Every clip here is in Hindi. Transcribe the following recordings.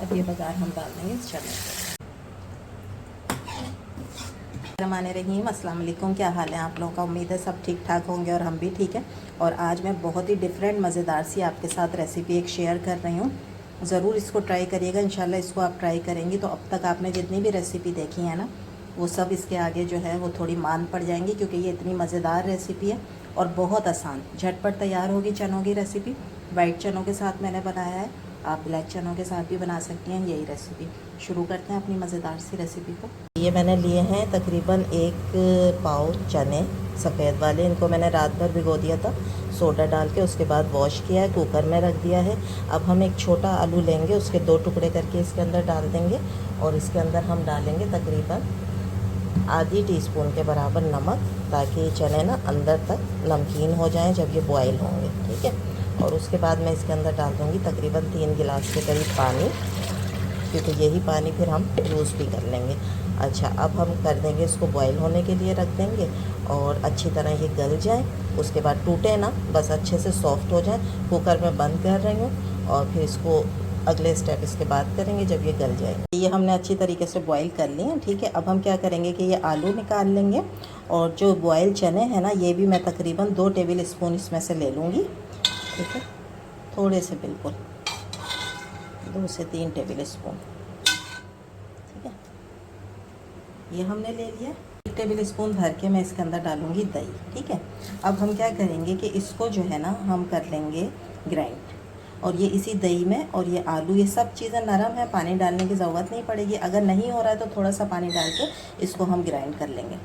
अब ये बघार हम डाल देंगे इस चने को। रहीम, अस्सलाम वालेकुम। क्या हाल है आप लोगों का? उम्मीद है सब ठीक ठाक होंगे और हम भी ठीक है। और आज मैं बहुत ही डिफरेंट मज़ेदार सी आपके साथ रेसिपी एक शेयर कर रही हूँ। ज़रूर इसको ट्राई करिएगा। इंशाल्लाह इसको आप ट्राई करेंगी तो अब तक आपने जितनी भी रेसिपी देखी है ना, वो सब इसके आगे जो है वो थोड़ी मान पड़ जाएंगी, क्योंकि ये इतनी मज़ेदार रेसिपी है और बहुत आसान, झटपट तैयार होगी चनों की रेसिपी। वाइट चनों के साथ मैंने बनाया है, आप ब्लैक चनों के साथ भी बना सकती हैं यही रेसिपी। शुरू करते हैं अपनी मज़ेदार सी रेसिपी को। ये मैंने लिए हैं तकरीबन 1 पाव चने सफ़ेद वाले। इनको मैंने रात भर भिगो दिया था सोडा डाल के, उसके बाद वॉश किया है, कुकर में रख दिया है। अब हम एक छोटा आलू लेंगे, उसके 2 टुकड़े करके इसके अंदर डाल देंगे और इसके अंदर हम डालेंगे तकरीबन आधी टीस्पून के बराबर नमक, ताकि चने ना अंदर तक नमकीन हो जाएं जब ये बॉयल होंगे, ठीक है। और उसके बाद मैं इसके अंदर डाल दूँगी तकरीबन 3 गिलास के करीब पानी, क्योंकि यही पानी फिर हम यूज़ भी कर लेंगे। अच्छा, अब हम कर देंगे इसको बॉयल होने के लिए रख देंगे और अच्छी तरह ये गल जाए। उसके बाद टूटे ना, बस अच्छे से सॉफ्ट हो जाए। कुकर में बंद कर रही हूँ और फिर इसको अगले स्टेप इसके बाद करेंगे जब ये गल जाएंगे। ये हमने अच्छी तरीके से बॉईल कर लिए हैं, ठीक है। अब हम क्या करेंगे कि ये आलू निकाल लेंगे और जो बॉयल चने हैं ना, ये भी मैं तकरीबन 2 टेबल स्पून इसमें से ले लूँगी, ठीक है। थोड़े से, बिल्कुल 2 से 3 टेबल स्पून, ठीक है। ये हमने ले लिया। 1 टेबल स्पून भर के मैं इसके अंदर डालूँगी दही, ठीक है। अब हम क्या करेंगे कि इसको जो है ना हम कर लेंगे ग्राइंड, और ये इसी दही में, और ये आलू, ये सब चीज़ें नरम है, पानी डालने की ज़रूरत नहीं पड़ेगी। अगर नहीं हो रहा है तो थोड़ा सा पानी डाल के इसको हम ग्राइंड कर लेंगे।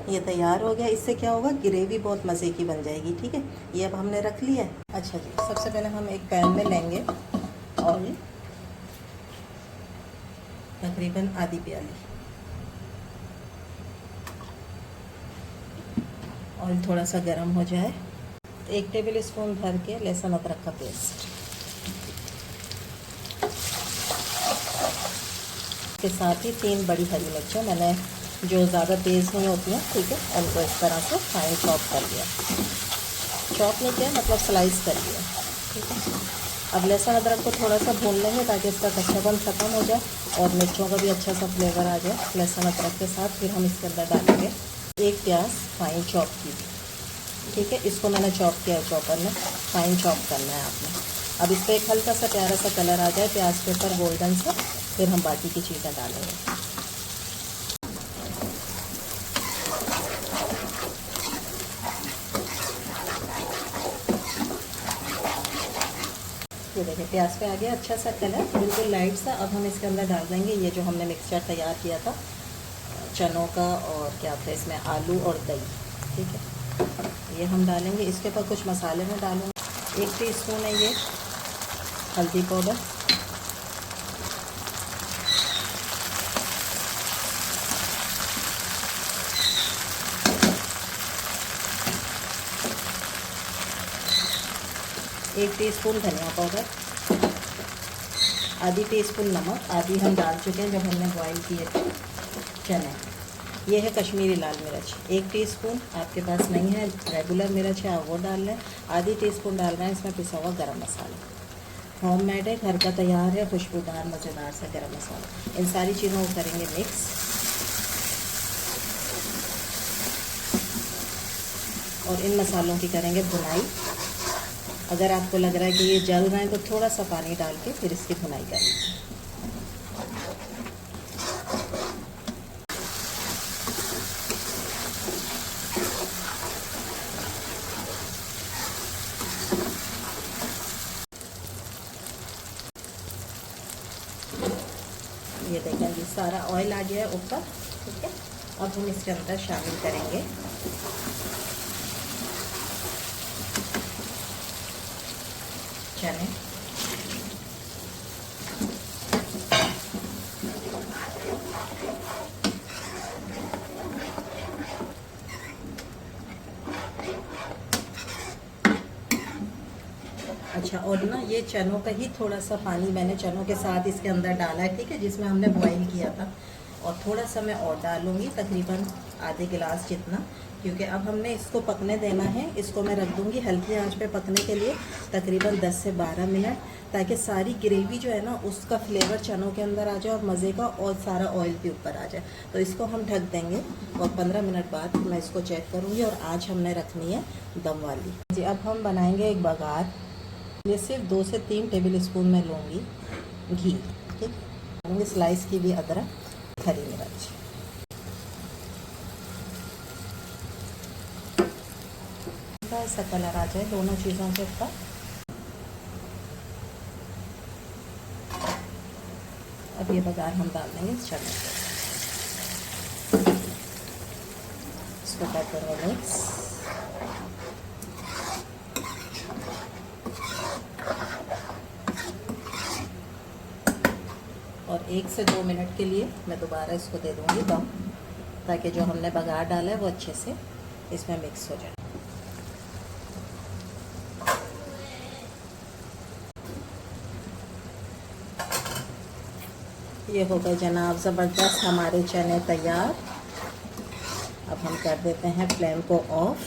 ये तैयार हो गया। इससे क्या होगा, ग्रेवी बहुत मज़े की बन जाएगी, ठीक है। ये अब हमने रख लिया है। अच्छा जी, सबसे पहले हम एक पैन में लेंगे ऑयल, तकरीबन आधी प्याली। ऑयल थोड़ा सा गर्म हो जाए, 1 टेबल स्पून भर के लहसुन अदरक का पेस्ट के साथ ही 3 बड़ी हरी मिर्चें, मैंने जो ज़्यादा तेज़ नहीं होती हैं, ठीक है, उनको इस तरह से फाइन चॉप कर लिया। चॉप नहीं किया, मतलब स्लाइस कर लिया, ठीक है। अब लहसुन अदरक को थोड़ा सा भून लेंगे ताकि इसका कच्चापन ख़त्म हो जाए और मिर्चों का भी अच्छा सा फ्लेवर आ जाए लहसुन अदरक के साथ। फिर हम इसके अंदर डालेंगे 1 प्याज फाइन चॉप की, ठीक है। इसको मैंने चॉप किया है चॉपर में, फाइन चॉप करना है आपने। अब इस पर एक हल्का सा प्यारा सा कलर आ जाए प्याज के ऊपर गोल्डन सा, फिर हम बाकी की चीज़ें डालेंगे। ये देखिए प्याज पे आ गया अच्छा सा कलर, बिल्कुल लाइट सा। अब हम इसके अंदर डाल देंगे ये जो हमने मिक्सचर तैयार किया था चनों का, और क्या था इसमें, आलू और दही, ठीक है। ये हम डालेंगे। इसके ऊपर कुछ मसाले में डालूँगी। 1 टीस्पून है ये हल्दी पाउडर, 1 टीस्पून धनिया पाउडर, आधी टीस्पून नमक, आधी हम डाल चुके हैं जब हमने बॉईल किए थे चने। ये है कश्मीरी लाल मिर्च 1 टीस्पून, आपके पास नहीं है रेगुलर मिर्च है आप वो डाल लें। आधी टीस्पून डाल रहे हैं इसमें पिसा हुआ गरम मसाला, होममेड है, घर का तैयार है, खुशबूदार मज़ेदार सा गरम मसाला। इन सारी चीज़ों को करेंगे मिक्स, और इन मसालों की करेंगे भुनाई। अगर आपको लग रहा है कि ये जल रहे हैं तो थोड़ा सा पानी डाल के फिर इसकी भुनाई करेंगे। ये देखें जी सारा ऑयल आ गया है ऊपर, ठीक है। अब हम इसके अंदर शामिल करेंगे चने, अच्छा। और ना ये चनों का ही थोड़ा सा पानी मैंने चनों के साथ इसके अंदर डाला है, ठीक है, जिसमें हमने बॉईल किया था। और थोड़ा सा मैं और डालूँगी, तकरीबन आधे गिलास जितना, क्योंकि अब हमने इसको पकने देना है। इसको मैं रख दूँगी हल्की आंच पे पकने के लिए तकरीबन 10 से 12 मिनट, ताकि सारी ग्रेवी जो है ना उसका फ्लेवर चनों के अंदर आ जाए और मज़े का, और सारा ऑयल भी ऊपर आ जाए। तो इसको हम ढक देंगे और 15 मिनट बाद मैं इसको चेक करूँगी। और आज हमने रखनी है दम वाली जी। अब हम बनाएंगे एक बघार। ये सिर्फ 2 से 3 टेबल स्पून में लूँगी घी, ठीक। स्लाइस की भी अदरक, हरी मिर्च, ऐसा कलर आ जाए दोनों चीज़ों के ऊपर। अब ये बघार हम डाल देंगे इस चने पे, इसको कर देंगे मिक्स। और 1 से 2 मिनट के लिए मैं दोबारा इसको दे दूँगी दम, ताकि जो हमने बघार डाला है वो अच्छे से इसमें मिक्स हो जाए। ये हो गए जनाब ज़बरदस्त हमारे चने तैयार। अब हम कर देते हैं फ्लेम को ऑफ।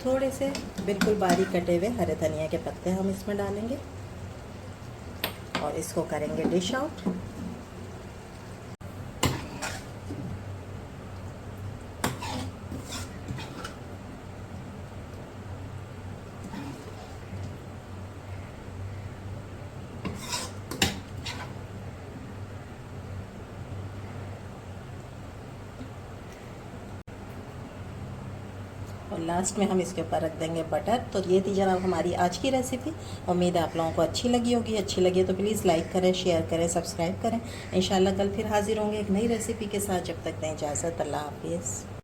थोड़े से बिल्कुल बारीक कटे हुए हरे धनिया के पत्ते हम इसमें डालेंगे और इसको करेंगे डिश आउट। और लास्ट में हम इसके ऊपर रख देंगे बटर। तो ये थी जनाब हमारी आज की रेसिपी। उम्मीद है आप लोगों को अच्छी लगी होगी। अच्छी लगी तो प्लीज़ लाइक करें, शेयर करें, सब्सक्राइब करें। इंशाल्लाह कल फिर हाजिर होंगे एक नई रेसिपी के साथ। जब तक दें इजाज़त, अल्लाह हाफिज़।